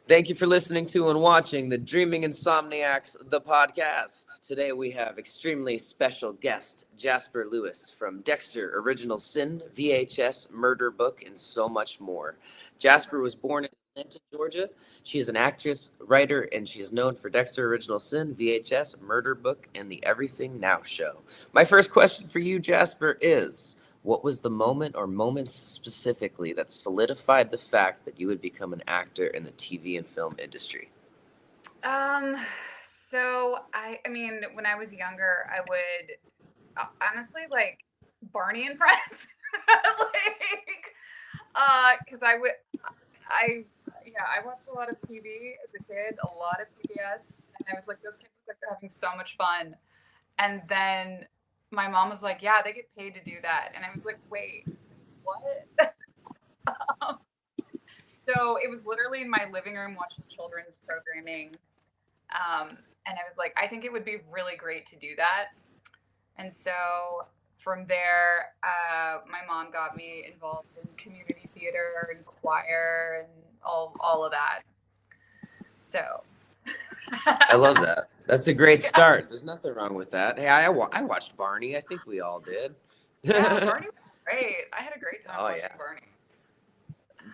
Thank you for listening to and watching the Dreaming Insomniacs, the podcast. Today we have extremely special guest Jasper Lewis from Dexter, Original Sin, VHS, Murder Book, and so much more. Jasper was born in Atlanta, Georgia. She is an actress, writer, and she is known for Dexter, Original Sin, VHS, Murder Book, and the Everything Now show. My first question for you, Jasper, is what was the moment or moments specifically that solidified the fact that you would become an actor in the TV and film industry? Um, so I mean, when I was younger, I would honestly like Barney and Friends, because I watched a lot of TV as a kid, a lot of PBS, and I was like, those kids look like they're having so much fun. And then my mom was like, yeah, they get paid to do that, and I was like, wait, what? So it was literally in my living room watching children's programming. Um, and I was like, I think it would be really great to do that. And so from there, my mom got me involved in community theater and choir and all of that. So, I love that. That's a great yeah, start. There's nothing wrong with that. Hey, I watched Barney. I think we all did. yeah, Barney was great. I had a great time Oh, watching yeah. Barney.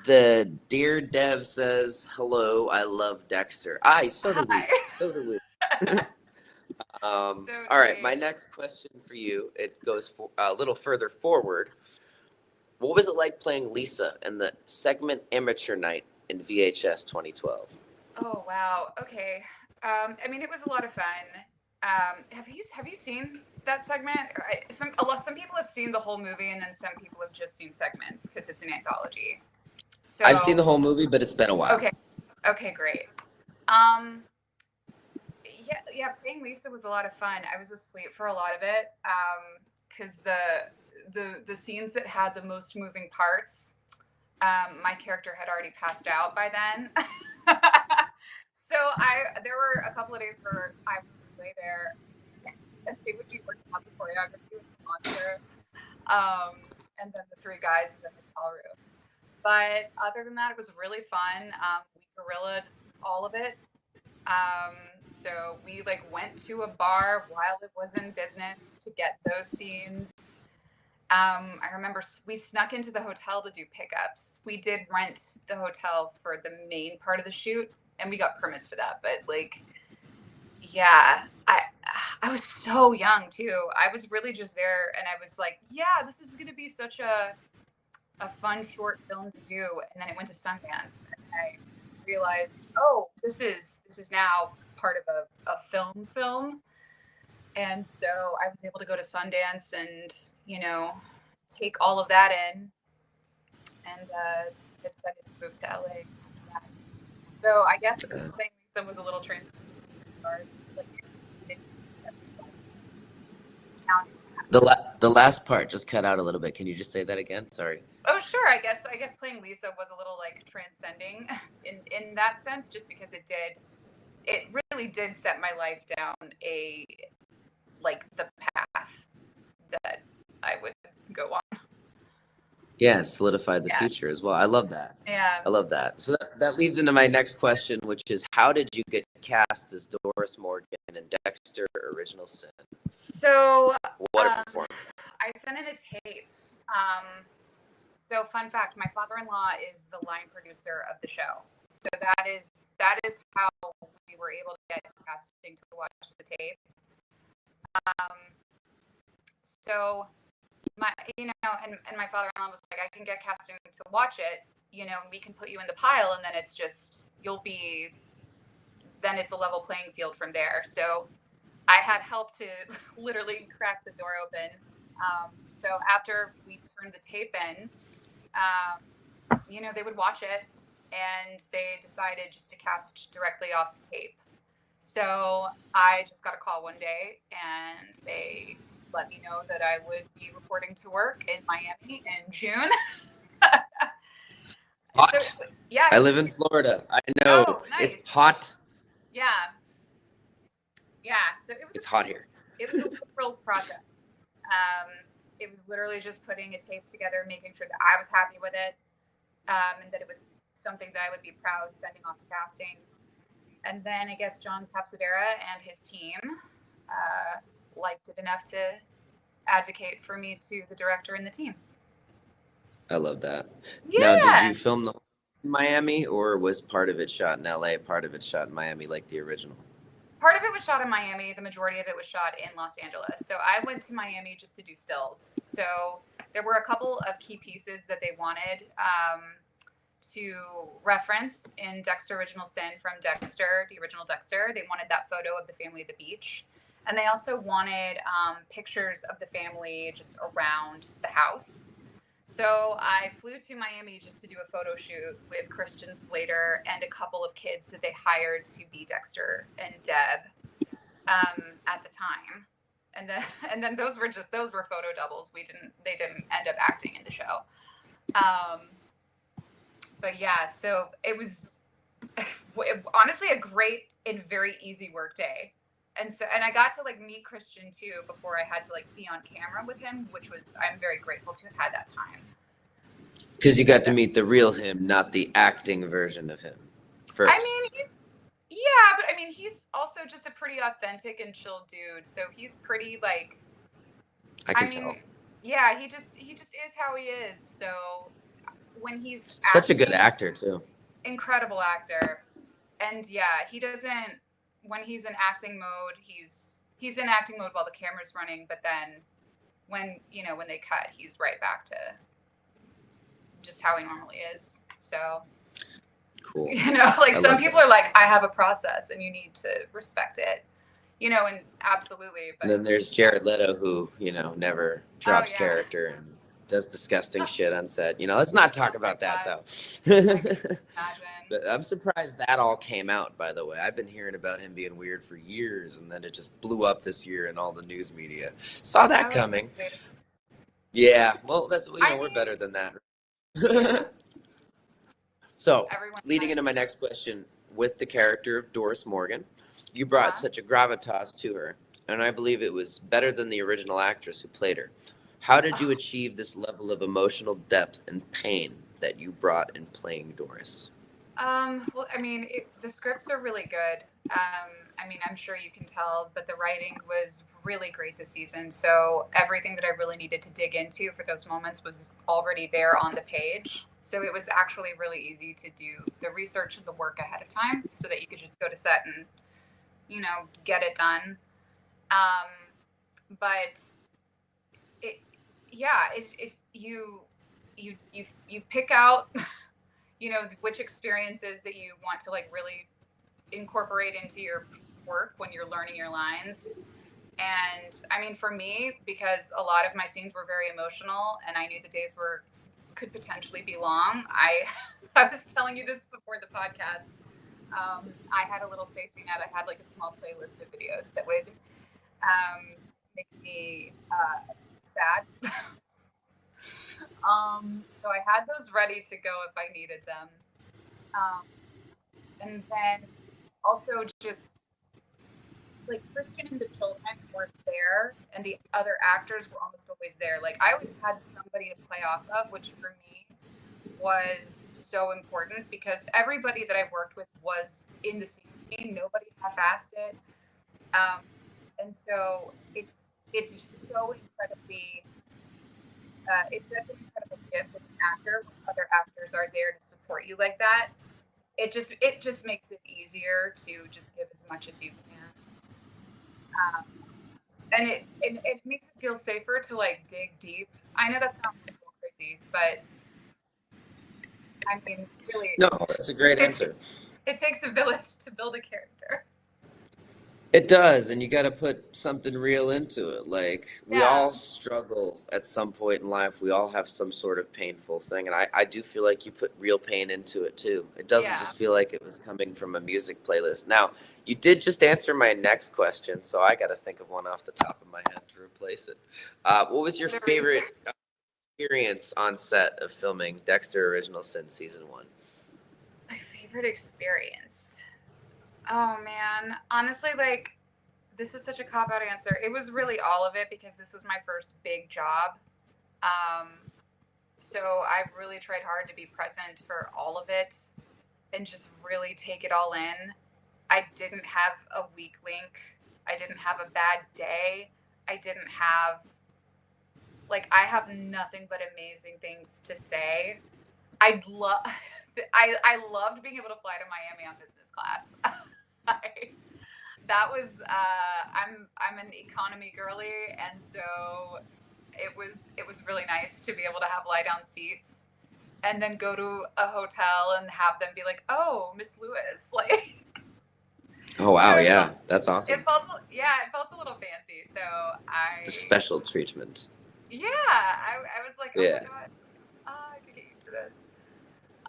The Dear Dev says, hello, I love Dexter. Aye, so do we. Hi. So do we. So All do right, my we. next question for you, it goes a little further forward. What was it like playing Lisa in the segment Amateur Night in VHS 2012? Oh wow. Okay. I mean, it was a lot of fun. Have you seen that segment? Some people have seen the whole movie, and then some people have just seen segments because it's an anthology. I've seen So the whole movie, but it's been a while. okay, okay, great. Um, yeah, playing Lisa was a lot of fun. I was asleep for a lot of it, because the scenes that had the most moving parts, my character had already passed out by then. So there were a couple of days where I would just lay there and they would be working on the choreography with the monster, and then the three guys in the hotel room. But other than that, it was really fun. We guerrillaed all of it. Um, so we like went to a bar while it was in business to get those scenes. I remember we snuck into the hotel to do pickups. We did rent the hotel for the main part of the shoot, and we got permits for that. But like, yeah, I was so young too. I was really just there, and I was like, yeah, this is gonna be such a fun short film to do. And then it went to Sundance, and I realized, oh, this is now part of a film. And so I was able to go to Sundance and take all of that in, and I decided to move to LA after that. So I guess playing Lisa was a little transition, like town. The last part just cut out a little bit. Can you just say that again? Sorry. Oh sure, I guess playing Lisa was a little like transcending in that sense, just because it really did set my life down a like the path that I would go on. Yeah, solidified the Yeah, future as well. I love that. yeah. I love that. So that leads into my next question, which is how did you get cast as Doris Morgan in Dexter Original Sin? So What a um, performance. I sent in a tape. So fun fact, my father-in-law is the line producer of the show. So that is how we were able to get casting to watch the tape. Um, so and my father-in-law was like, I can get casting to watch it. We can put you in the pile, and then it's just then it's a level playing field from there. So I had help to literally crack the door open. So after we turned the tape in, they would watch it, and they decided just to cast directly off the tape. So I just got a call one day, and they let me know that I would be reporting to work in Miami in June. Hot. So yeah, I live in Florida. I know. oh, It's nice. hot. Yeah, yeah. So It's hot here. it was a thrills process. It was literally just putting a tape together, making sure that I was happy with it, and that it was something that I would be proud sending off to casting. And then I guess John Capsadera and his team liked it enough to advocate for me to the director and the team. I love that. Yeah. Now, did you film the in Miami, or was part of it shot in LA, part of it shot in Miami, like the original? Part of it was shot in Miami. The majority of it was shot in Los Angeles. So I went to Miami just to do stills. So there were a couple of key pieces that they wanted to reference in Dexter Original Sin from Dexter, the original Dexter. They wanted that photo of the family at the beach. And they also wanted pictures of the family just around the house. So I flew to Miami just to do a photo shoot with Christian Slater and a couple of kids that they hired to be Dexter and Deb at the time. And then those were photo doubles. They didn't end up acting in the show. But yeah, so it was honestly a great and very easy work day. And I got to like meet Christian too before I had to like be on camera with him, which was, I'm very grateful to have had that time. Because you got to meet the real him, not the acting version of him first. I mean, but I mean, he's also just a pretty authentic and chill dude. So he's pretty like, I can tell. Yeah, he just is how he is. So when he's such a good actor too. Incredible actor. And yeah, he doesn't, when he's in acting mode, he's in acting mode while the camera's running, but then when they cut, he's right back to just how he normally is. So cool. Like some people are like, I have a process and you need to respect it, and absolutely. But and then there's Jared Leto who, never drops character and does disgusting shit on set. Let's not talk about that though. I'm surprised that all came out, by the way. I've been hearing about him being weird for years, and then it just blew up this year in all the news media. Saw that coming. Yeah, well, that's we're better than that. So, leading into my next question, with the character of Doris Morgan, you brought such a gravitas to her, and I believe it was better than the original actress who played her. How did you achieve this level of emotional depth and pain that you brought in playing Doris? Well, I mean, the scripts are really good. I mean, I'm sure you can tell, but the writing was really great this season. So everything that I really needed to dig into for those moments was already there on the page. So it was actually really easy to do the research and the work ahead of time so that you could just go to set and, get it done. But it's you pick out, which experiences that you want to like really incorporate into your work when you're learning your lines. And I mean, for me, because a lot of my scenes were very emotional and I knew the days could potentially be long. I was telling you this before the podcast. I had a little safety net. I had like a small playlist of videos that would make me sad. So I had those ready to go if I needed them. And then also just like Christian and the children weren't there and the other actors were almost always there. Like I always had somebody to play off of, which for me was so important because everybody that I've worked with was in the scene. Nobody half-assed it. And so it's so incredibly it's such an incredible gift as an actor when other actors are there to support you like that. It just makes it easier to just give as much as you can. And it makes it feel safer to like dig deep. I know that sounds a little crazy, but I mean, really. No, that's a great answer. It takes a village to build a character. It does, and you got to put something real into it. Like, we all struggle at some point in life. We all have some sort of painful thing, and I do feel like you put real pain into it, too. It doesn't just feel like it was coming from a music playlist. Now, you did just answer my next question, so I got to think of one off the top of my head to replace it. What was your favorite experience on set of filming Dexter Original Sin Season 1? My favorite experience? Oh man, honestly, like this is such a cop-out answer. It was really all of it because this was my first big job. So I've really tried hard to be present for all of it and just really take it all in. I didn't have a weak link. I didn't have a bad day. I didn't have, like, I have nothing but amazing things to say. I love, I loved being able to fly to Miami on business class. I, that was, I'm an economy girly, and so it was really nice to be able to have lie down seats and then go to a hotel and have them be like, "Oh, Miss Lewis," like. Oh wow, So yeah, that's awesome. it felt, yeah, it felt a little fancy. So The I, special treatment. yeah, I was like, oh my Yeah, god, I have to get used to this.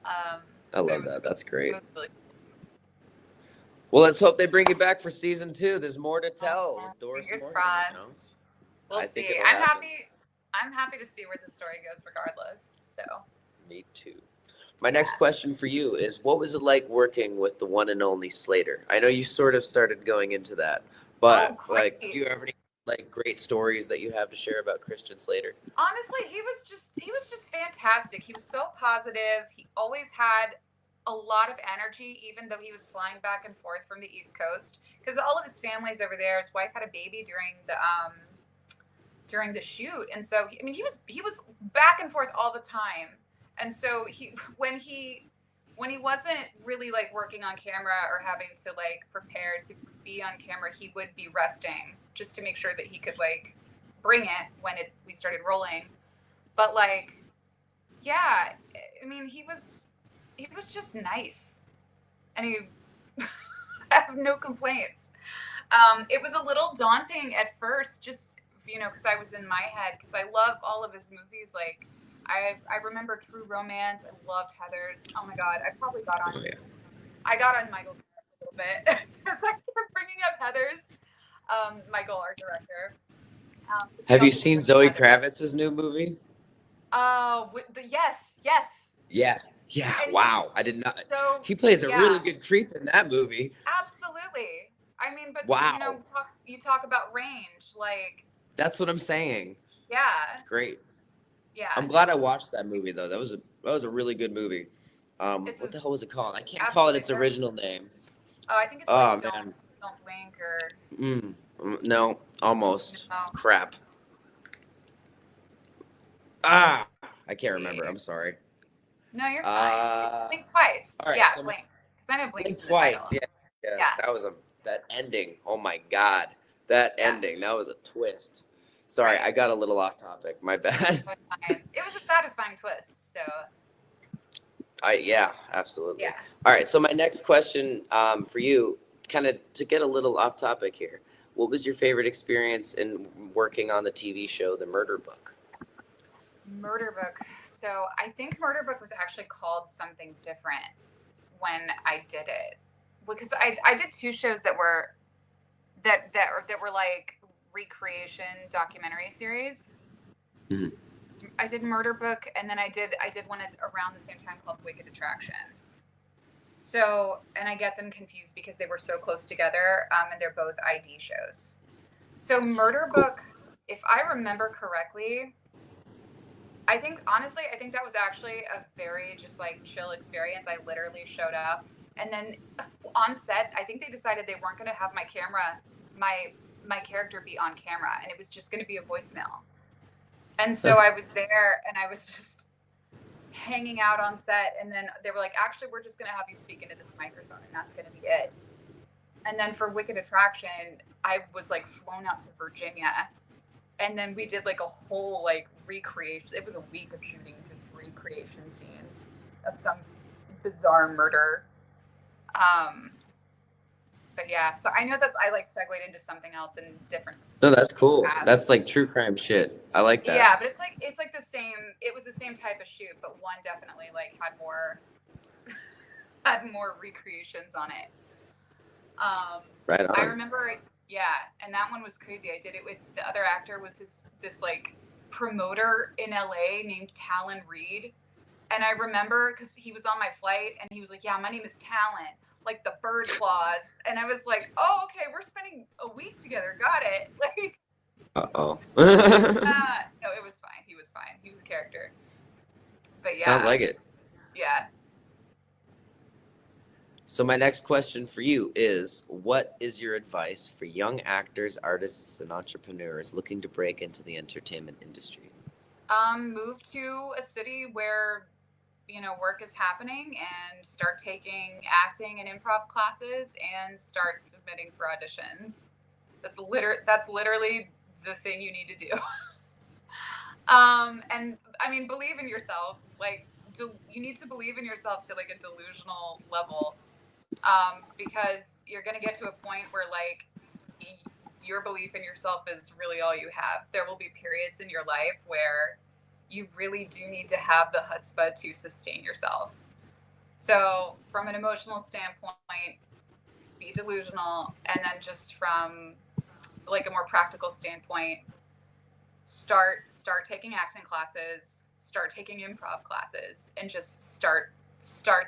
Um, I but love that. That's it great. was really Well, let's hope they bring you back for season 2. There's more to tell cool. with Doris Fingers Morgan. crossed. We'll I think see. it'll happen. I'm happy to see where the story goes, regardless. So Me too. My next yeah. question for you is, what was it like working with the one and only Slater? I know you sort of started going into that, Oh, but like, do great. you have any like great stories that you have to share about Christian Slater? Honestly, he was just fantastic. He was so positive. He always had a lot of energy, even though he was flying back and forth from the East Coast, because all of his family's over there. His wife had a baby during the shoot, and so I mean, he was back and forth all the time. And so when he wasn't really like working on camera or having to like prepare to be on camera, he would be resting just to make sure that he could like bring it when we started rolling. But like, yeah, I mean, he was just nice, and he I have no complaints. It was a little daunting at first, just because I was in my head, because I love all of his movies. Like, I remember True Romance. I loved Heather's. Oh my god, Oh yeah. I got on Michael's nerves a little bit because I kept bringing up Heather's. Michael, our director. He Have you also seen directed Zoe Heather. Kravitz's new movie? Oh, yes, yes, Yeah. Yeah. and he's Wow. I did not. so He plays a really yeah. good creep in that movie. Absolutely. I mean, but Wow. you talk about range, like, That's what I'm saying. yeah, It's great. yeah. I'm glad I No, watched that movie though. That was a really good movie. it's What a the hell was it called? I can't call it absolutely its fair. original name. Oh, I think it's like Oh man. don't blink or No, almost. no. Crap. Ah, I can't remember. Yeah. I'm sorry. No, you're fine. It's Uh, Blink Twice. all right. Yeah, So Blink. Because I know Blink Blink's in the twice. title. Yeah, yeah. Yeah, That ending. Oh my God, that yeah. ending. That was a twist. Sorry, Right. I got a little off topic. My bad. It was fine. It was a satisfying twist. So Yeah, absolutely. yeah. All right. So my next question for you, kind of to get a little off topic here, what was your favorite experience in working on the TV show The Murder Book? Murder Book. So I think Murder Book was actually called something different when I did it, because I did two shows that were like recreation documentary series. Mhm. I did Murder Book, and then I did one around the same time called Wicked Attraction. So, and I get them confused because they were so close together, and they're both ID shows. So Murder Cool. Book, if I remember correctly, I think that was actually a very just like chill experience. I literally showed up, and then on set, I think they decided they weren't going to have my character be on camera, and it was just going to be a voicemail. And so I was there, and I was just hanging out on set, and then they were like, "Actually, we're just going to have you speak into this microphone, and that's going to be it." And then for Wicked Attraction, I was like flown out to Virginia, and then we did like a whole like recreation. It was a week of shooting just recreation scenes of some bizarre murder. Um, but yeah, so I know I like segued into something else in different. No, that's cool. Past. That's like true crime shit. I like that. Yeah, but it's like the same. It was the same type of shoot, but one definitely like had more recreations on it. Right on. I remember, yeah, and that one was crazy. I did it with the other actor was this like promoter in LA named Talon Reed, and I remember because he was on my flight and he was like, "Yeah, my name is Talon, like the bird claws," and I was like, "Oh, okay, we're spending a week together. Got it." Like, Uh-oh. no, it was fine. He was fine. He was a character. But Sounds yeah, like it. yeah. So my next question for you is, what is your advice for young actors, artists, and entrepreneurs looking to break into the entertainment industry? Move to a city where work is happening and start taking acting and improv classes and start submitting for auditions. That's literally the thing you need to do. And I mean, believe in yourself. Like, you need to believe in yourself to like a delusional level, because you're gonna get to a point where like your belief in yourself is really all you have. There will be periods in your life where you really do need to have the chutzpah to sustain yourself. So, from an emotional standpoint, be delusional, and then just from like a more practical standpoint, start taking acting classes, start taking improv classes, and just start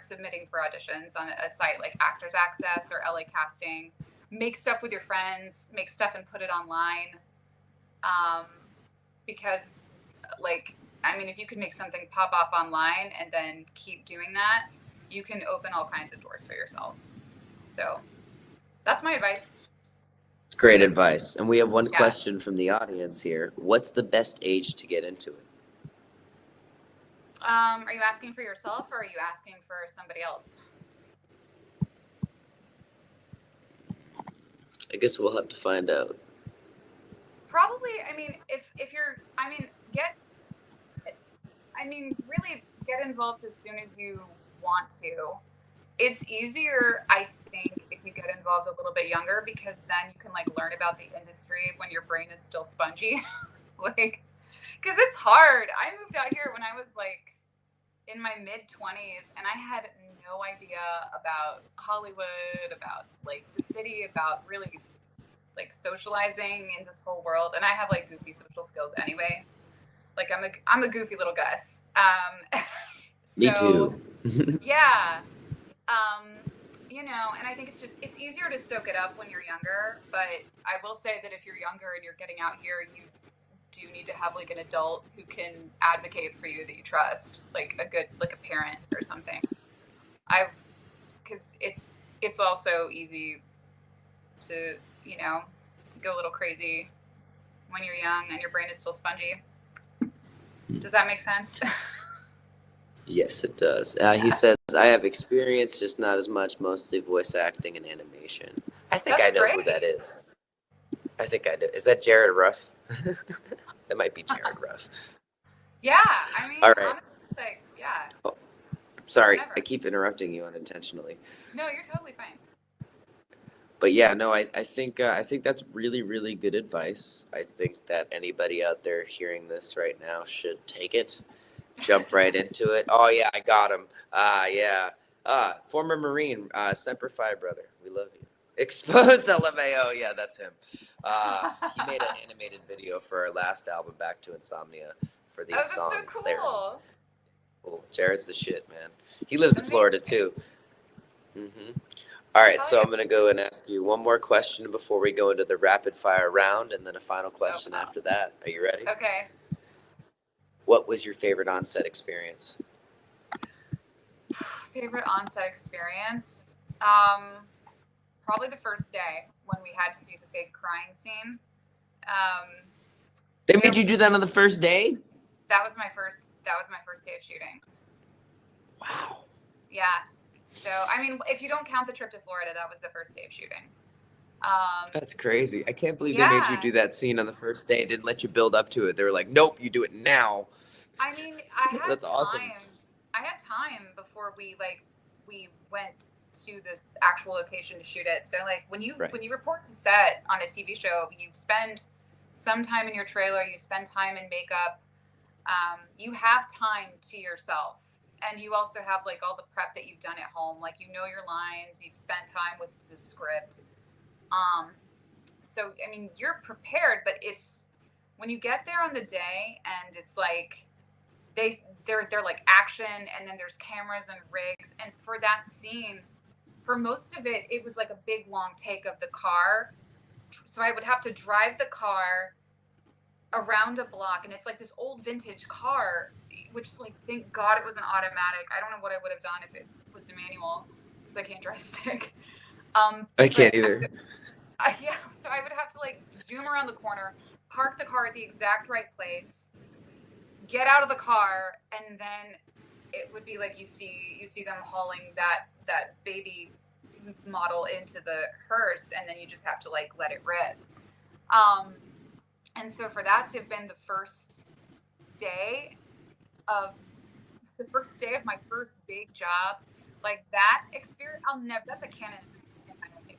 submitting for auditions on a site like Actors Access or LA Casting. Make stuff with your friends, make stuff and put it online. Um, because, like, I mean, if you could make something pop off online and then keep doing that, you can open all kinds of doors for yourself. So that's my advice. It's great advice. And we have one Yeah. question from the audience here. What's the best age to get into it? Are you asking for yourself or are you asking for somebody else? I guess we'll have to find out. Probably, I mean, if you're, really get involved as soon as you want to. It's easier, I think, if you get involved a little bit younger, because then you can like learn about the industry when your brain is still spongy. Like, because it's hard. I moved out here when I was like in my mid 20s, and I had no idea about Hollywood, about like the city, about really like socializing in this whole world. And I have like goofy social skills anyway. Like I'm a goofy little Gus. Me So too. yeah. And I think it's easier to soak it up when you're younger, but I will say that if you're younger and you're getting out here, you do need to have like an adult who can advocate for you that you trust, like a parent or something. I've because it's also easy to, go a little crazy when you're young and your brain is still spongy. Does that make sense? Yes, it does. Yeah. He says, I have experience, just not as much, mostly voice acting and animation. I think That's I know who great. that is. I think I do. Is that Jared Ruff? That might be Jared Ruff. Yeah, I mean, All right. honestly, like, yeah. Oh, sorry, Whenever. I keep interrupting you unintentionally. No, you're totally fine. But yeah, no, I think that's really, really good advice. I think that anybody out there hearing this right now should take it, jump right into it. Oh yeah, I got him. Yeah. Former Marine, Semper Fi brother. We love you. Exposed LMAO. Yeah, that's him. He made an animated video for our last album, Back to Insomnia, for the That's song so Clarity. cool. Cool. Jared's the shit, man. He lives in Amazing. Florida too. All right, Hell so yeah. I'm gonna go and ask you one more question before we go into the rapid fire round, and then a final question after that. Are you ready? Okay. What was your favorite on-set experience? Favorite on-set experience? Probably the first day when we had to do the big crying scene. They made you do that on the first day? That was my first day of shooting. Wow. Yeah. So, I mean, if you don't count the trip to Florida, that was the first day of shooting. That's crazy. I can't believe they made you do that scene on the first day. Didn't let you build up to it. They were like, nope, you do it now. I mean, I had That's time. awesome. I had time before we went to this actual location to shoot it. So like when you report to set on a TV show, you spend some time in your trailer, you spend time in makeup. You have time to yourself. And you also have like all the prep that you've done at home. Like you know your lines, you've spent time with the script. So I mean, you're prepared, but it's when you get there on the day and it's like they're like action, and then there's cameras and rigs, and for that scene, for most of it, it was like a big long take of the car. So I would have to drive the car around a block, and it's like this old vintage car, which like thank God it was an automatic. I don't know what I would have done if it was a manual because I can't drive stick. I can't But either. yeah, so I would have to like zoom around the corner, park the car at the exact right place, get out of the car, and then it would be like you see them hauling that baby model into the hearse, and then you just have to like let it rip. And so for that to have been the first day of my first big job, like that experience, that's a canon in my life.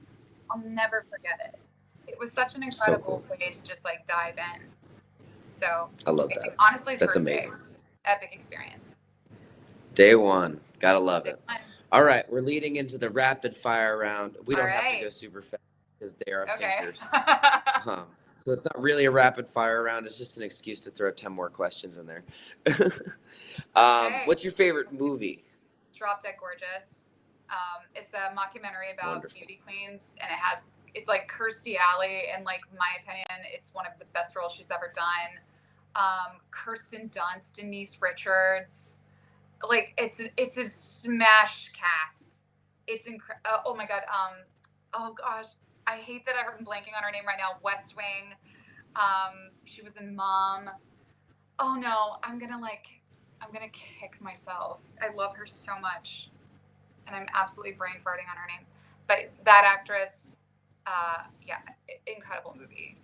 I'll never forget it. It was such an incredible way to just like dive in. So I love that. Honestly, That's first amazing. day, epic experience. Day one. Gotta love it. One. All right, we're leading into the rapid fire round. We don't have to go right. super fast because they are Okay. thinkers. So it's not really a rapid fire round. It's just an excuse to throw 10 more questions in there. Okay. What's your favorite movie? Drop Dead Gorgeous. It's a mockumentary about Wonderful. beauty queens, and it's like Kirstie Alley, and like my opinion, it's one of the best roles she's ever done. Kirsten Dunst, Denise Richards, like it's a smash cast. It's oh my god. Oh gosh, I hate that I'm blanking on her name right now. West Wing. She was in Mom. Oh no, I'm gonna kick myself. I love her so much, and I'm absolutely brain farting on her name. But that actress, yeah, incredible movie.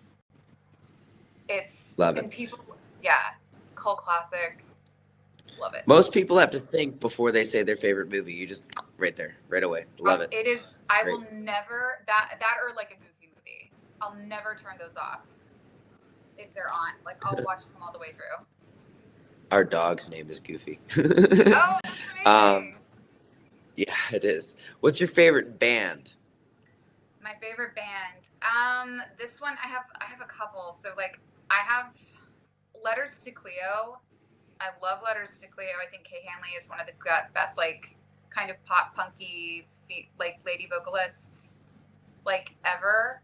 It's Love it. And people, yeah, cult classic. Love it. Most people have to think before they say their favorite movie. You just right there, right away. Love it. It is. I will never that or like a Goofy movie. I'll never turn those off if they're on. Like I'll watch them all the way through. Our dog's name is Goofy. Oh, that's amazing. Yeah, it is. What's your favorite band? My favorite band. This one I have a couple. So like I have Letters to Cleo. I love Letters to Cleo. I think Kay Hanley is one of the best like kind of pop punky like lady vocalists like ever.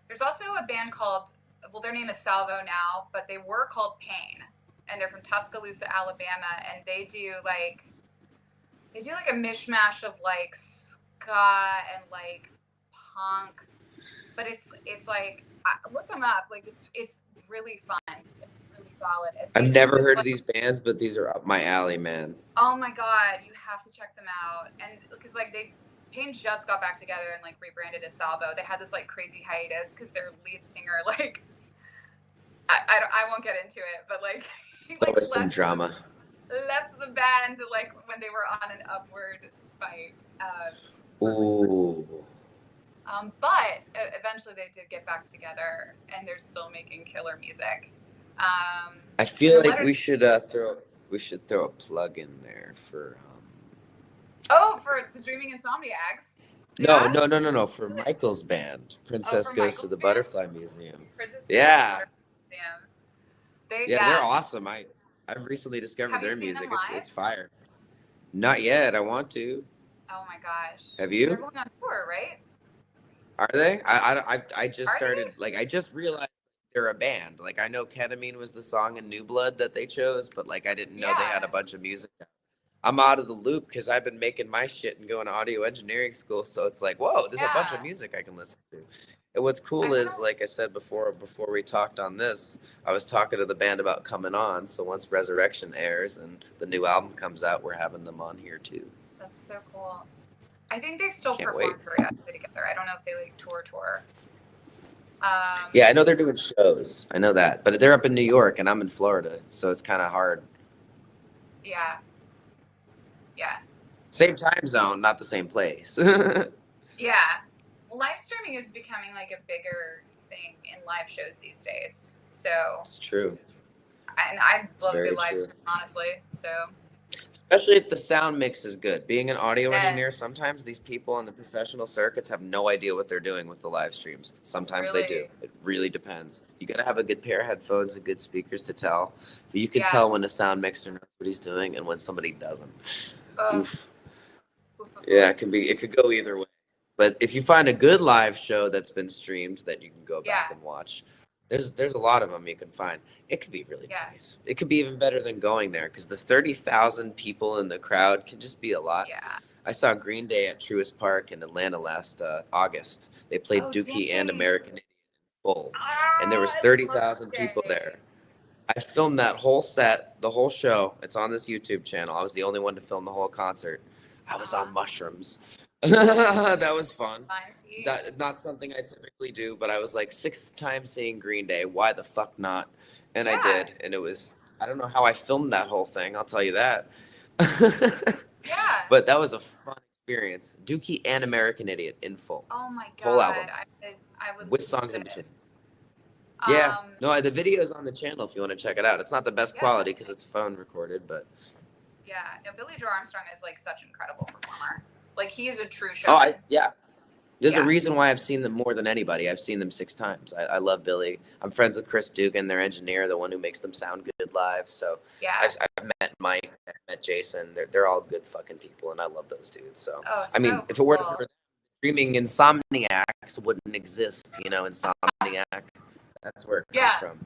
There's also a band called, well, their name is Salvo now, but they were called Pain, and they're from Tuscaloosa, Alabama, and they do like a mishmash of like ska and like punk, but it's like look them up. Like it's really fun. It's really solid. I've never heard of these bands, but these are up my alley, man. Oh my god, you have to check them out. And because like Pain just got back together and like rebranded as Salvo. They had this like crazy hiatus because their lead singer like I won't get into it, but like It's always some drama. Left the band like when they were on an upward spike. Ooh. But eventually they did get back together, and they're still making killer music. I feel like we should throw a plug in there for. For the Dreaming Insomniacs. No. For Michael's band, Princess Goes to the Butterfly Museum. Yeah. They're awesome. I've recently discovered their music. It's fire. Not yet. I want to. Oh my gosh. Have you? They're going on tour, right? Are they? I just started. Like I just realized they're a band. Like I know Ketamine was the song in New Blood that they chose, but like I didn't know they had a bunch of music. I'm out of the loop because I've been making my shit and going to audio engineering school. So it's like, whoa, there's a bunch of music I can listen to. And what's cool is, like I said before we talked on this, I was talking to the band about coming on. So once Resurrection airs and the new album comes out, we're having them on here too. That's so cool. I think they still perform periodically together. I don't know if they like tour. Yeah, I know they're doing shows. I know that. But they're up in New York and I'm in Florida. So it's kind of hard. Yeah. Same time zone, not the same place. Yeah. Live streaming is becoming like a bigger thing in live shows these days. So it's true. And I love a good live stream, honestly. So especially if the sound mix is good. Being an audio engineer, sometimes these people on the professional circuits have no idea what they're doing with the live streams. Sometimes they do. It really depends. You got to have a good pair of headphones and good speakers to tell. But you can tell when a sound mixer knows what he's doing and when somebody doesn't. Oof. Yeah, it could go either way. But if you find a good live show that's been streamed that you can go back and watch, There's a lot of them you can find. It could be really Yeah. nice. It could be even better than going there because the 30,000 people in the crowd can just be a lot. Yeah. I saw Green Day at Truist Park in Atlanta last August. They played Oh, Dookie and dang. American Idiot in full, and there Oh, was I love 30,000 people Day. there. I filmed that whole set, the whole show. It's on this YouTube channel. I was the only one to film the whole concert. I was on mushrooms. That was fun. Not something I typically do, but I was like, sixth time seeing Green Day. Why the fuck not? And I Yeah. did. And it was, I don't know how I filmed that whole thing. I'll tell you that. Yeah. But that was a fun experience. Dookie and American Idiot in full. Oh my Whole God. album. I would With lose songs in it. between. Yeah. Um, No, the video's on the channel if you want to check it out. It's not the best Yeah. quality because it's phone recorded, but. yeah. No, Billy Joe Armstrong is like such an incredible performer. Like he is a true Oh, showman. yeah. There's a Yeah. reason why I've seen them more than anybody. I've seen them 6 times. I love Billy. I'm friends with Chris Dugan, their engineer, the one who makes them sound good live. So Yeah. I've met Mike, I've met Jason. They're all good fucking people, and I love those dudes. So Oh, I mean, so if it weren't cool. for streaming, Insomniacs wouldn't exist. Insomniac. That's where it comes Yeah. from,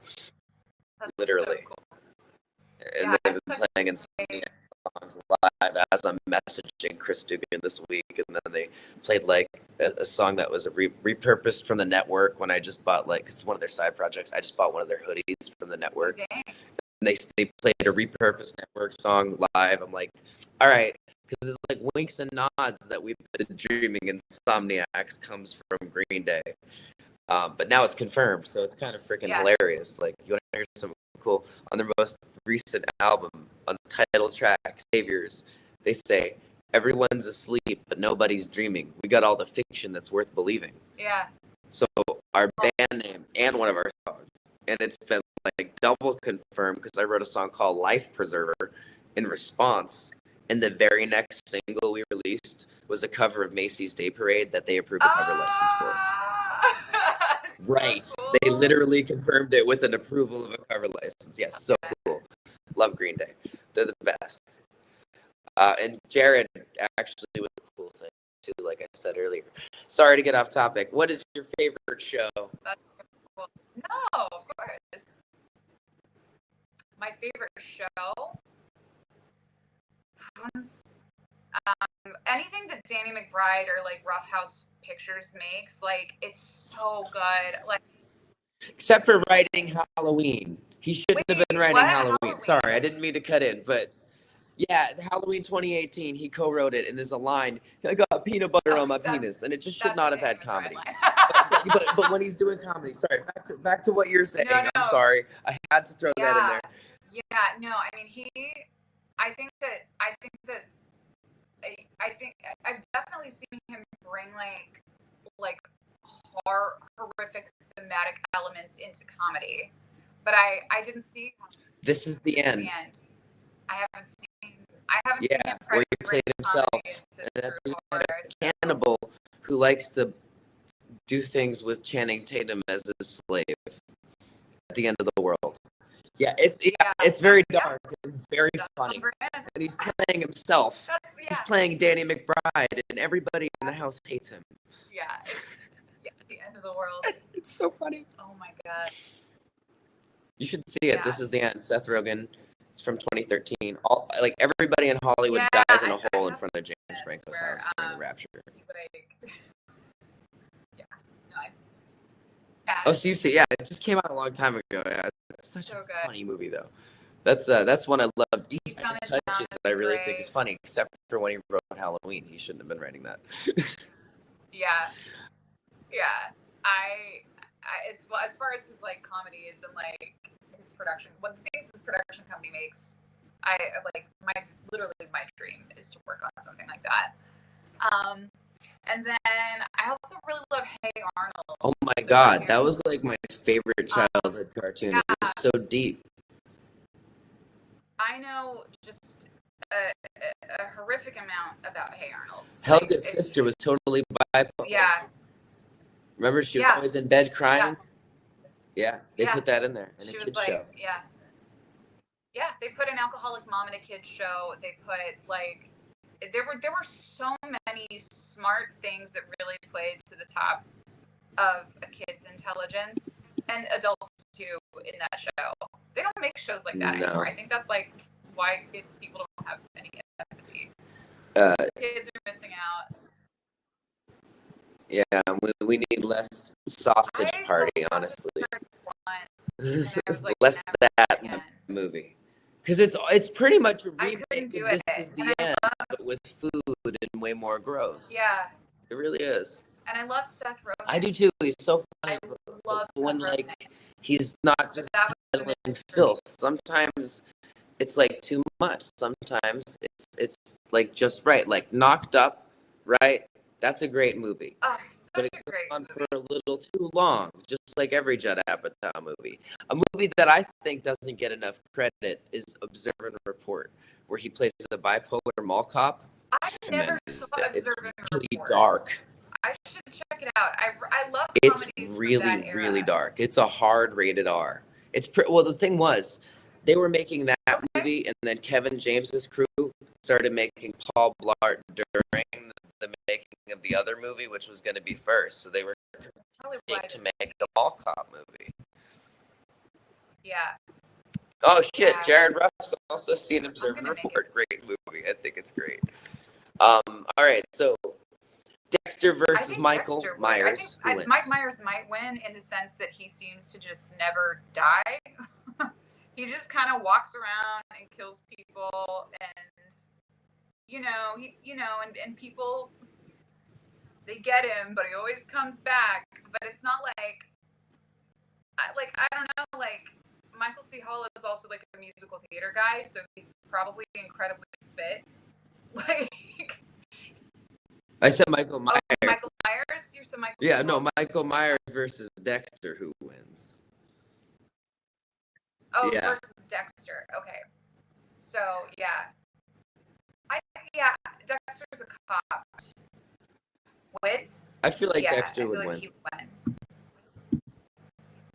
That's literally. so cool. And Yeah, they've I've been such playing Insomniac songs live as I'm messaging Chris Dugan this week, and then they played like a song that was repurposed from the network when I just bought it's one of their side projects. I just bought one of their hoodies from the network, Dang. and they played a repurposed network song live. I'm like, all right, because it's like winks and nods that we've been dreaming. Insomniacs comes from Green Day, but now it's confirmed, so it's kind of freaking hilarious. Like, you want to hear some cool on their most recent album, on the title track Saviors, they say everyone's asleep but nobody's dreaming. We got all the fiction that's worth believing. Yeah. So our band name and one of our songs, and it's been like double confirmed because I wrote a song called Life Preserver in response, and the very next single we released was a cover of Macy's Day Parade that they approved a cover license for. Right. So They cool. literally confirmed it with an approval of a cover license. Yes, so cool. Love Green Day. They're the best. And Jared actually was a cool thing too, like I said earlier. Sorry to get off topic. What is your favorite show? That's cool. No, of course. My favorite show? Anything that Danny McBride or like Rough House Pictures makes, like it's so good. Like Except for writing Halloween. He shouldn't have been writing what? Halloween. Sorry, I didn't mean to cut in, but yeah, Halloween 2018, he co-wrote it, and there's a line, I got peanut butter on my penis, and it just should not have had comedy. but when he's doing comedy, sorry, back to what you're saying. No. I'm sorry. I had to throw that in there. Yeah, no, I mean I think I've definitely seen him bring like horrific thematic elements into comedy. But I didn't see This Is the End. I haven't seen seen him where he played himself. And at the end, cannibal who likes to do things with Channing Tatum as his slave at the end of the world. Yeah, it's very dark and very funny. And he's playing himself. He's playing Danny McBride, and everybody in the house hates him. Yeah, the end of the world. It's so funny. Oh my God. You should see it. This Is the End. Seth Rogen. It's from 2013. Everybody in Hollywood dies in a hole in front of James Franco's house during the rapture. Oh, so you see, it just came out a long time ago. Yeah, it's such a funny movie, though. That's one I loved. These touches that I really think is funny, except for when he wrote Halloween. He shouldn't have been writing that. Yeah. As far as his like comedies and like his production, what things his production company makes, I like literally my dream is to work on something like that. And then I also really love Hey Arnold. Oh my God, that was like my favorite childhood cartoon. It was so deep. I know just a horrific amount about Hey Arnold. Helga's sister was totally bipolar. Yeah. Remember, she was always in bed crying? Yeah, they put that in there in a kid's show. Yeah, they put an alcoholic mom in a kid's show. They put there were so many smart things that really played to the top of a kid's intelligence. and adults too in that show. They don't make shows like that anymore. I think that's like why people don't have any empathy. Kids are missing out. Yeah, we need less sausage party, honestly. Less that movie. Because it's pretty much a remake of This Is the End, but with food and way more gross. Yeah. It really is. And I love Seth Rogen. I do too. He's so funny. I love when Seth Rogen. He's not just peddling filth. Sometimes it's like too much. Sometimes it's like just right. Like Knocked Up, right? That's a great movie. Oh, but it goes on for a little too long, just like every Judd Apatow movie. A movie that I think doesn't get enough credit is Observe and Report, where he plays the bipolar mall cop. I never saw Observe and Report. It's really dark. I should check it out. I love it's comedies really, really dark. It's a hard rated R. Well, the thing was, they were making that movie, and then Kevin James's crew started making Paul Blart during the making of the other movie, which was going to be first. So they were competing to make the mall cop movie. Yeah. Oh shit! Yeah. Jared Ruff's also seen Observe and Report. Great movie. I think it's great. All right, so Dexter versus Michael Myers. I think Mike Myers might win in the sense that he seems to just never die. He just kind of walks around and kills people, and and people, they get him, but he always comes back. But it's not like I don't know, like Michael C. Hall is also like a musical theater guy, so he's probably incredibly fit. Like I said Michael Myers. Oh, Michael Myers? You said Michael. Yeah, no, Michael Myers versus Dexter. Who wins? Oh, yeah. Versus Dexter. Okay. So, yeah. Dexter's a cop. Wits. I feel like Dexter would win. He would win.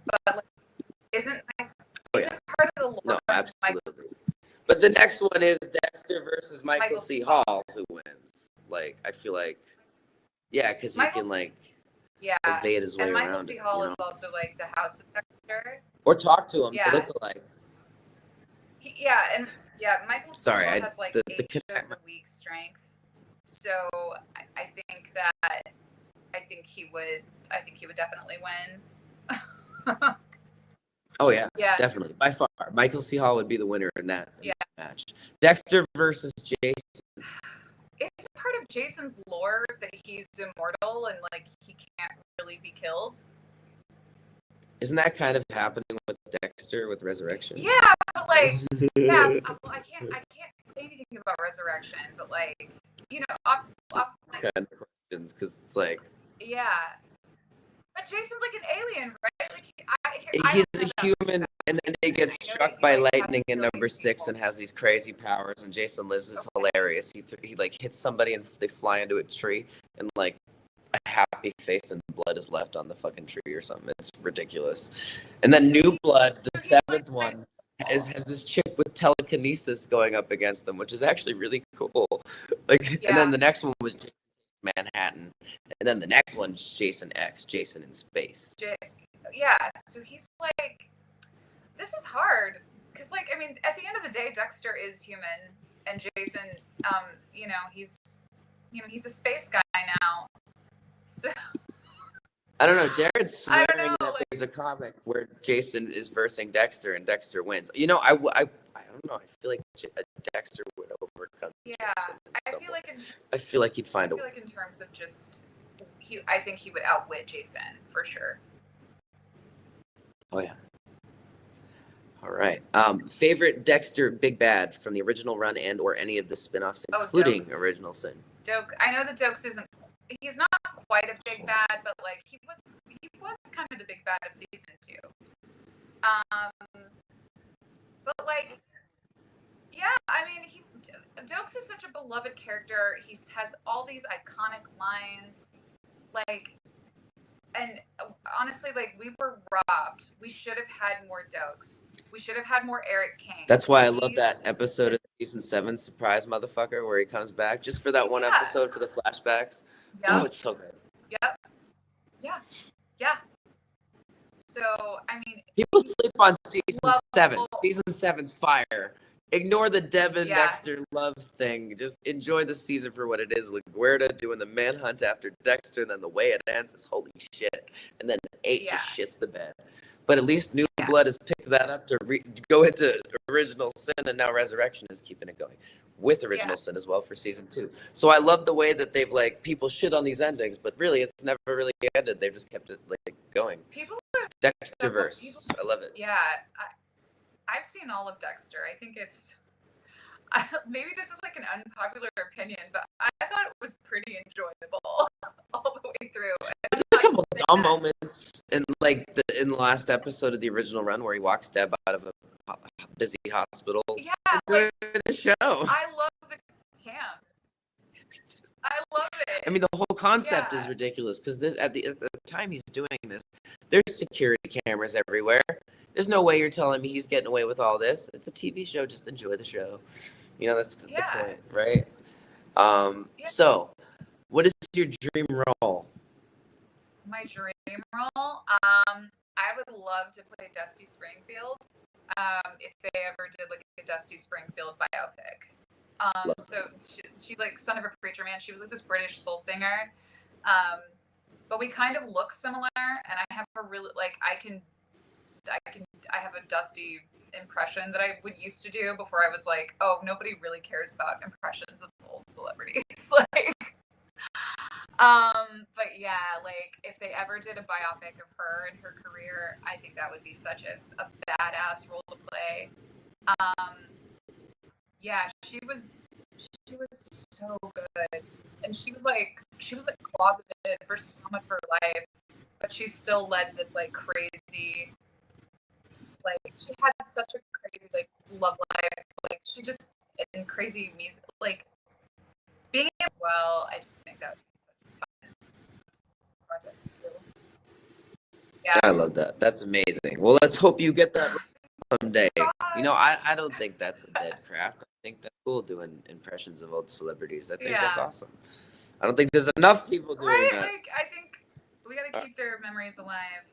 But like, isn't part of the lore? No, absolutely. But the next one is Dexter versus Michael C. Hall, who wins. Like, I feel like, because he can evade his way around. And Michael C. Hall is also like the House of Dexter. Or talk to him. Yeah. They look alike. Michael C. Hall has like 8 shows a week strength. So I think he would definitely win. Oh yeah, definitely, by far. Michael C. Hall would be the winner in that match. Dexter versus Jason. It's part of Jason's lore that he's immortal and like he can't really be killed. Isn't that kind of happening with Dexter with Resurrection? Yeah, but like, I can't say anything about Resurrection, but like, kind of questions because it's like. Yeah. But Jason's like an alien, right? Like he's a human, and then he gets struck by lightning in number 6 and has these crazy powers. And Jason Lives is hilarious. He like hits somebody and they fly into a tree, and like a happy face and blood is left on the fucking tree or something. It's ridiculous. And then New Blood, the 7th one, has this chick with telekinesis going up against them, which is actually really cool. And then the next one was Jason Manhattan, and then the next one's Jason X, Jason in space. So he's like, this is hard because like, I mean, at the end of the day, Dexter is human, and Jason, he's a space guy now. So I don't know. Jared's swearing that there's a comic where Jason is versing Dexter and Dexter wins. I don't know. I feel like Dexter would overcome Jason. I feel like he'd find a way. I feel like in terms of just, I think he would outwit Jason for sure. Oh yeah. All right. Favorite Dexter big bad from the original run and or any of the spin-offs, including Original Sin. Doak. I know that Dokes isn't. He's not quite a big bad, but like he was kind of the big bad of season 2. But like, I mean, Dokes is such a beloved character. He has all these iconic lines, like, and honestly, like, we were robbed. We should have had more Dokes. We should have had more Eric Kane. That's why I love that episode of season 7, Surprise Motherfucker, where he comes back just for that one episode for the flashbacks. Yep. Oh, it's so good. Yep. Yeah. So, I mean, People sleep on season love- 7. Season 7's fire. Ignore the Devin Yeah. Dexter love thing. Just enjoy the season for what it is. LaGuerta doing the manhunt after Dexter, and then the way it ends is holy shit. And then 8 just shits the bed. But at least New Blood has picked that up to go into Original Sin, and now Resurrection is keeping it going with Original Sin as well for season 2. So I love the way that they've, like, people shit on these endings, but really it's never really ended. They've just kept it, like, going. People Dexterverse. I love it. Yeah, I've seen all of Dexter. I think it's maybe this is like an unpopular opinion, but I thought it was pretty enjoyable all the way through. There's a couple dumb moments in in the last episode of the original run where he walks Deb out of a busy hospital. Yeah, enjoy the show. I love the camp. I love it. I mean, the whole concept is ridiculous because at the time he's doing this, there's security cameras everywhere. There's no way you're telling me he's getting away with all this. It's a TV show. Just enjoy the show. You know, that's the point, right? So, what is your dream role? My dream role? I would love to play Dusty Springfield. If they ever did like a Dusty Springfield biopic. So she like son of a preacher man. She was like this British soul singer. But we kind of look similar, and I have a really I have a Dusty impression that I would used to do before I was like, oh, nobody really cares about impressions of old celebrities. But yeah, like if they ever did a biopic of her and her career, I think that would be such a badass role to play. Yeah, she was so good, and she was like closeted for so much of her life, but she still led this like crazy, like she had such a crazy like love life, like she just in crazy music, like being as well. I just think that would be such a fun project to do. Yeah, I love that. That's amazing. Well, let's hope you get that someday. You know, I don't think that's a dead craft. I think that's cool doing impressions of old celebrities. I think that's awesome. I don't think there's enough people doing that. Like, I think we gotta keep their memories alive.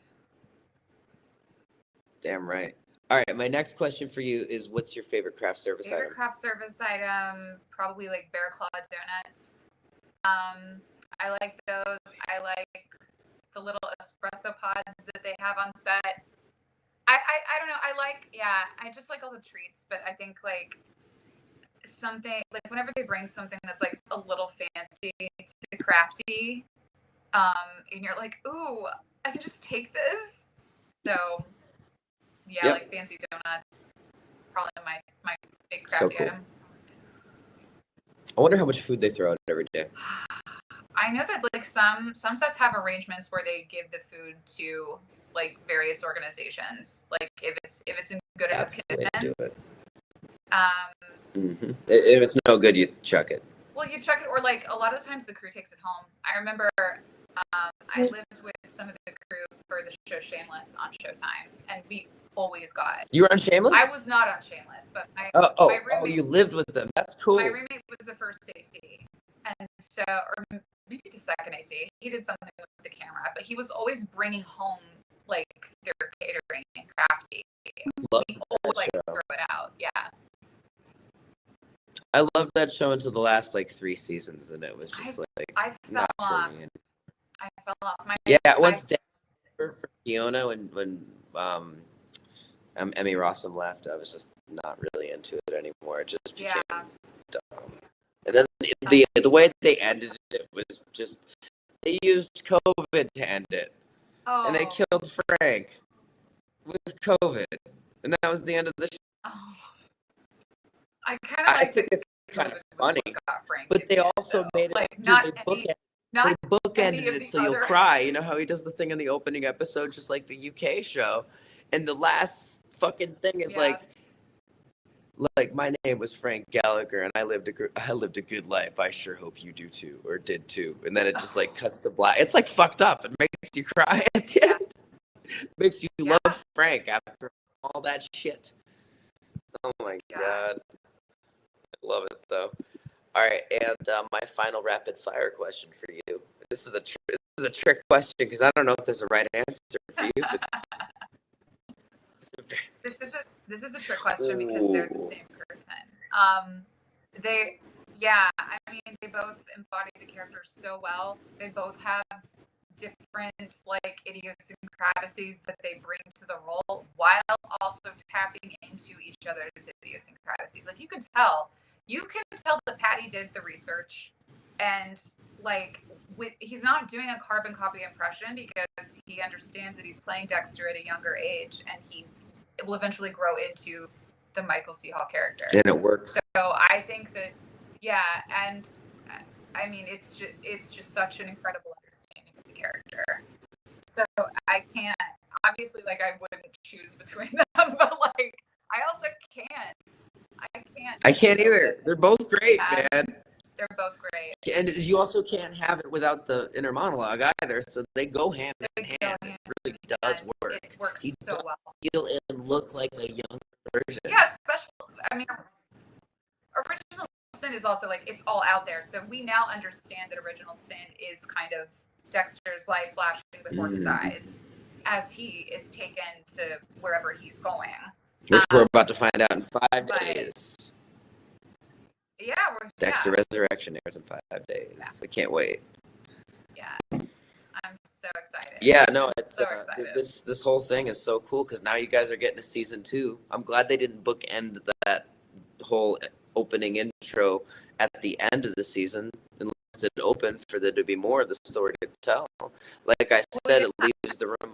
Damn right. All right, my next question for you is, what's your favorite craft service item? Favorite craft service item, probably like Bear Claw donuts. I like those. I like the little espresso pods that they have on set. I don't know. I just like all the treats, but I think like something like whenever they bring something that's like a little fancy to crafty, and you're like, ooh, I can just take this. So yeah, like fancy donuts, probably my big crafty item. I wonder how much food they throw out every day. I know that like some sets have arrangements where they give the food to like various organizations. Like if it's in good enough condition. That's the way to do it. If it's no good, you chuck it. Well, you chuck it, or like a lot of the times the crew takes it home. I remember I lived with some of the crew for the show Shameless on Showtime, and we always got. You were on Shameless? I was not on Shameless, but my roommate, you lived with them. That's cool. My roommate was the first AC, and so, or maybe the second AC. He did something with the camera, but he was always bringing home like their catering and crafty. Love we always like throw it out. Yeah. I loved that show until the last like 3 seasons, and it was just I fell off. I fell off. Once Dexter for Fiona when Emmy Rossum left, I was just not really into it anymore. It just became dumb. And then the way they ended it was just they used COVID to end it, and they killed Frank with COVID, and that was the end of the show. Oh. I think it's kind of funny, but they also made it. Like, they bookended it so you'll cry. You know how he does the thing in the opening episode, just like the UK show, and the last fucking thing is like my name was Frank Gallagher, and I lived a good life. I sure hope you do too, or did too. And then it just like cuts to black. It's like fucked up. It makes you cry at the end. Makes you love Frank after all that shit. Oh my god. Love it though. All right, and my final rapid fire question for you. This is a trick question because I don't know if there's a right answer for you. But This is a trick question because they're the same person. They, yeah, I mean, they both embody the characters so well. They both have different like idiosyncrasies that they bring to the role while also tapping into each other's idiosyncrasies. Like you can tell that Patty did the research, and like he's not doing a carbon copy impression because he understands that he's playing Dexter at a younger age, and he will eventually grow into the Michael C. Hall character. And it works. So I think that, yeah, and I mean, it's just such an incredible understanding of the character. So I can't, obviously, like, I wouldn't choose between them, but like, I also can't. I can't either. They're both great, man. They're both great. And you also can't have it without the inner monologue either. So they go hand in hand. It really does work. It works so well. Feel and look like a young version. Yeah, especially, I mean, Original Sin is also like, it's all out there. So we now understand that Original Sin is kind of Dexter's life flashing before his eyes as he is taken to wherever he's going. Which we're about to find out in 5 days. Yeah, Dexter Resurrection airs in 5 days. Yeah. I can't wait. Yeah, I'm so excited. Yeah, no, it's so excited. This whole thing is so cool because now you guys are getting a season 2. I'm glad they didn't bookend that whole opening intro at the end of the season and left it open for there to be more of the story to tell. Like I said, it leaves the room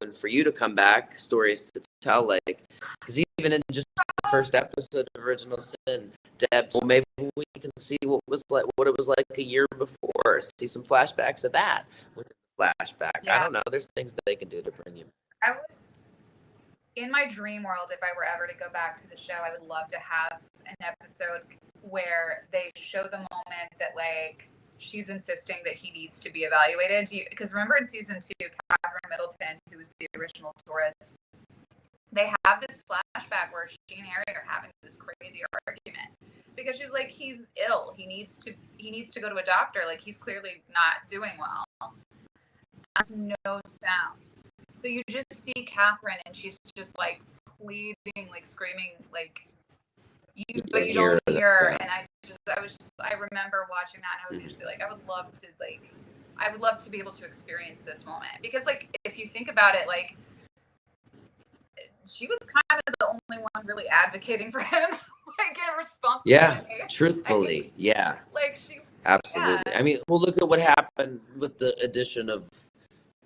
open for you to come back, stories to tell. Like, because even in just the first episode of Original Sin, Deb, well, maybe we can see what it was like a year before. See some flashbacks of that with the flashback. Yeah. I don't know. There's things that they can do to bring you. I would, in my dream world, if I were ever to go back to the show, I would love to have an episode where they show the moment that like she's insisting that he needs to be evaluated. Because remember in season 2, Catherine Middleton, who was the original Taurus, they have this flashback where she and Harry are having this crazy argument because she's like, he's ill. He needs to go to a doctor. Like, he's clearly not doing well. There's no sound. So you just see Catherine and she's just like pleading, like screaming, like but you don't hear her. And I remember watching that and I was usually like, I would love to be able to experience this moment because like, if you think about it, like, she was kind of the only one really advocating for him, like in response. Yeah, truthfully, yeah. Like she. Absolutely. Yeah. I mean, well, look at what happened with the addition of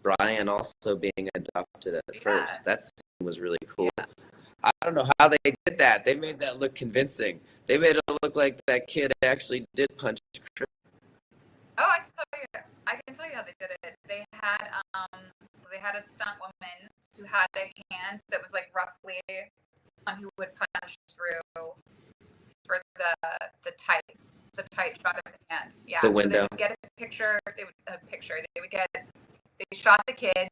Brian also being adopted at first. That was really cool. Yeah. I don't know how they did that. They made that look convincing. They made it look like that kid actually did punch Chris. Oh, I can tell you how they did it. They had a stunt woman who had a hand that was like roughly on who would punch through for the tight shot of the hand. Yeah. The window. So they would get a picture. They shot the kid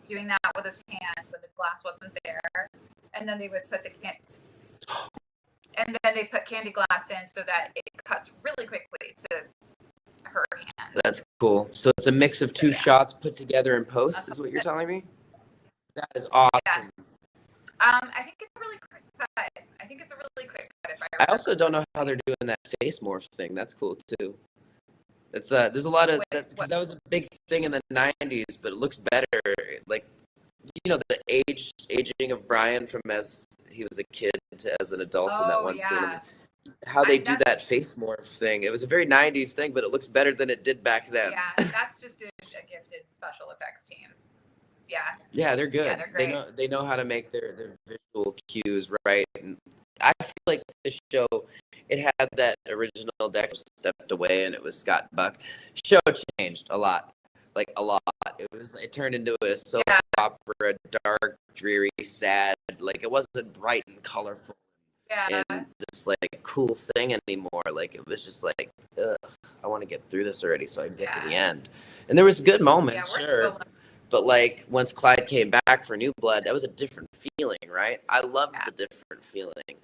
doing that with his hand when the glass wasn't there, and then they would put they put candy glass in so that it cuts really quickly to her hand. That's cool. So it's a mix of two shots put together in post, is what you're telling me? That is awesome. Yeah. I think it's a really quick cut. I also don't know how they're doing that face morph thing. That's cool too. It's there's a lot of that because that was a big thing in the 90s, but it looks better. Like, you know, the aging of Brian from as he was a kid to as an adult in that one scene. How they do that face morph thing. It was a very 90s thing, but it looks better than it did back then. Yeah, that's just a gifted special effects team. Yeah. Yeah, they're good. Yeah, they're great. They know how to make their visual cues right. And I feel like this show, it had that original Dexter stepped away and it was Scott Buck. Show changed a lot. Like a lot. It turned into a soap opera, dark, dreary, sad. Like it wasn't bright and colorful. Yeah. And this like cool thing anymore. Like it was just like, ugh, I want to get through this already so I can get to the end. And there was good moments, sure. But like once Clyde came back for New Blood, that was a different feeling, right? I loved the different feeling.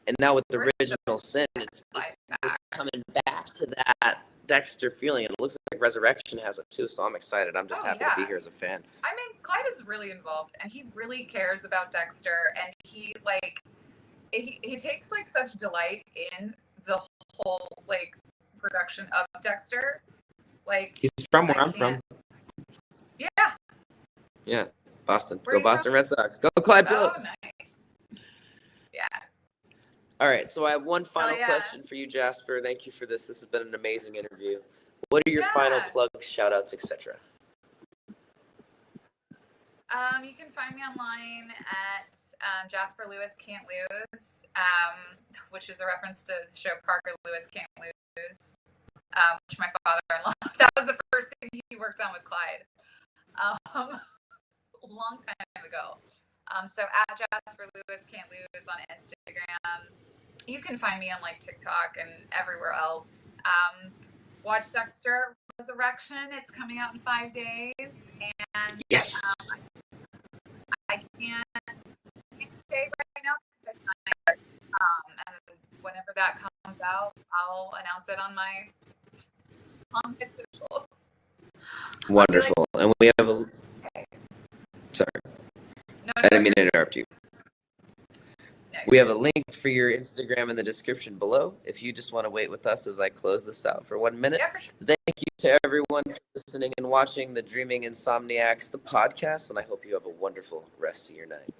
And now with the We're original sin, it's Clyde we're back. coming back to that Dexter feeling. And it looks like Resurrection has it too, so I'm excited. I'm just Oh, happy to be yeah. here as a fan. I mean, Clyde is really involved, and he really cares about Dexter, and he like he takes like such delight in the whole like production of Dexter. Like He's from where I I'm from. Yeah. Yeah, Boston. Where are Go you Boston from? Red Sox. Go Clyde Oh, Phillips. nice. Yeah. All right, so I have one final yeah. question for you, Jasper. Thank you for this. This has been an amazing interview. What are your final Yeah. plugs, shout-outs, etc.? You can find me online at Jasper Lewis Can't Lose, which is a reference to the show Parker Lewis Can't Lose, which my father-in-law, that was the first thing he worked on with Clyde, a long time ago. So at Jasper Lewis Can't Lose on Instagram. You can find me on like TikTok and everywhere else. Watch Dexter Resurrection. It's coming out in 5 days, and Yes. I can't say right now because it's not yet. And whenever that comes out, I'll announce it on my socials. Wonderful. And we have a... Sorry. No, I didn't mean to interrupt you. No, We have a link for your Instagram in the description below if you just want to wait with us as I close this out for 1 minute. Yeah, for sure. Thank you to everyone for listening and watching the Dreaming Insomniacs, the podcast, and I hope you have a wonderful rest of your night.